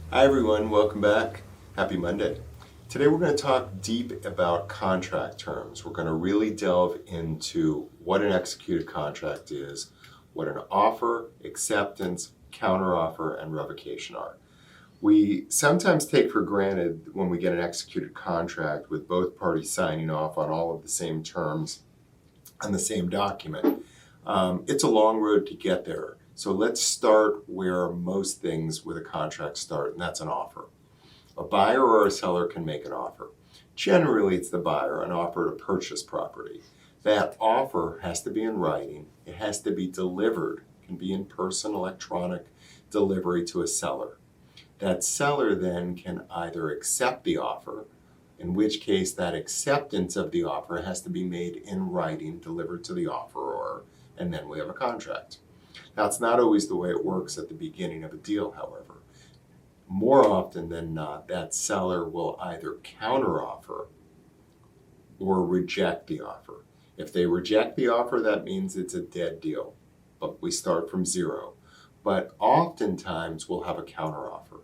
Hi everyone, welcome back. Happy Monday. Today we're going to talk deep about contract terms. We're going to really delve into what an executed contract is, what an offer, acceptance, counteroffer, and revocation are. We sometimes take for granted when we get an executed contract with both parties signing off on all of the same terms on the same document. It's a long road to get there. So let's start where most things with a contract start, and that's an offer. A buyer or a seller can make an offer. Generally, it's the buyer, an offer to purchase property. That offer has to be in writing. It has to be delivered. It can be in person, electronic delivery to a seller. That seller then can either accept the offer, in which case that acceptance of the offer has to be made in writing, delivered to the offeror, and then we have a contract. That's not always the way it works at the beginning of a deal, however. More often than not, that seller will either counteroffer or reject the offer. If they reject the offer, that means it's a dead deal, but we start from zero. But oftentimes we'll have a counteroffer,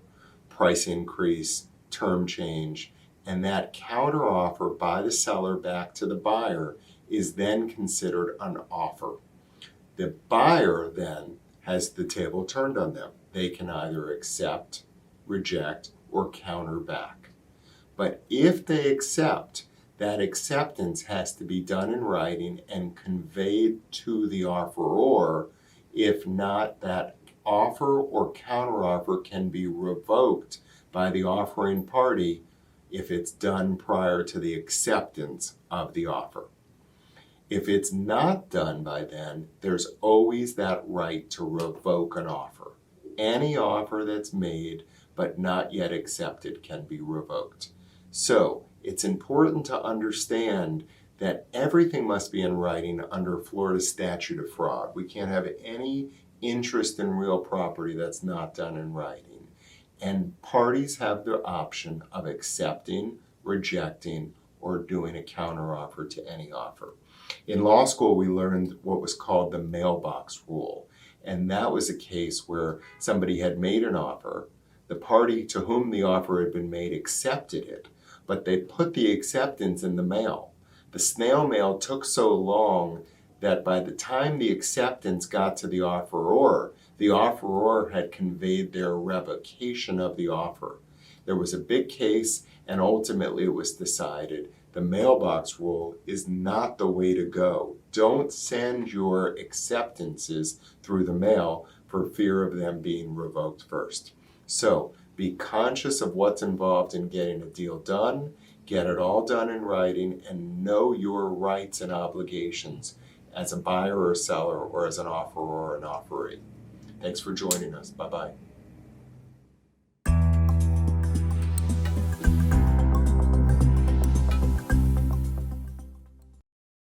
price increase, term change, and that counteroffer by the seller back to the buyer is then considered an offer. The buyer then has the table turned on them. They can either accept, reject, or counter back. But if they accept, that acceptance has to be done in writing and conveyed to the offeror. If not, that offer or counteroffer can be revoked by the offering party if it's done prior to the acceptance of the offer. If it's not done by then, there's always that right to revoke an offer. Any offer that's made but not yet accepted can be revoked. So it's important to understand that everything must be in writing under Florida's statute of fraud. We can't have any interest in real property that's not done in writing. And parties have the option of accepting, rejecting, or doing a counteroffer to any offer. In law school, we learned what was called the mailbox rule. And that was a case where somebody had made an offer. The party to whom the offer had been made accepted it, but they put the acceptance in the mail. The snail mail took so long that by the time the acceptance got to the offeror had conveyed their revocation of the offer. There was a big case, and ultimately it was decided the mailbox rule is not the way to go. Don't send your acceptances through the mail for fear of them being revoked first. So be conscious of what's involved in getting a deal done, get it all done in writing, and know your rights and obligations as a buyer or seller or as an offeror or an offeree. Thanks for joining us. Bye-bye.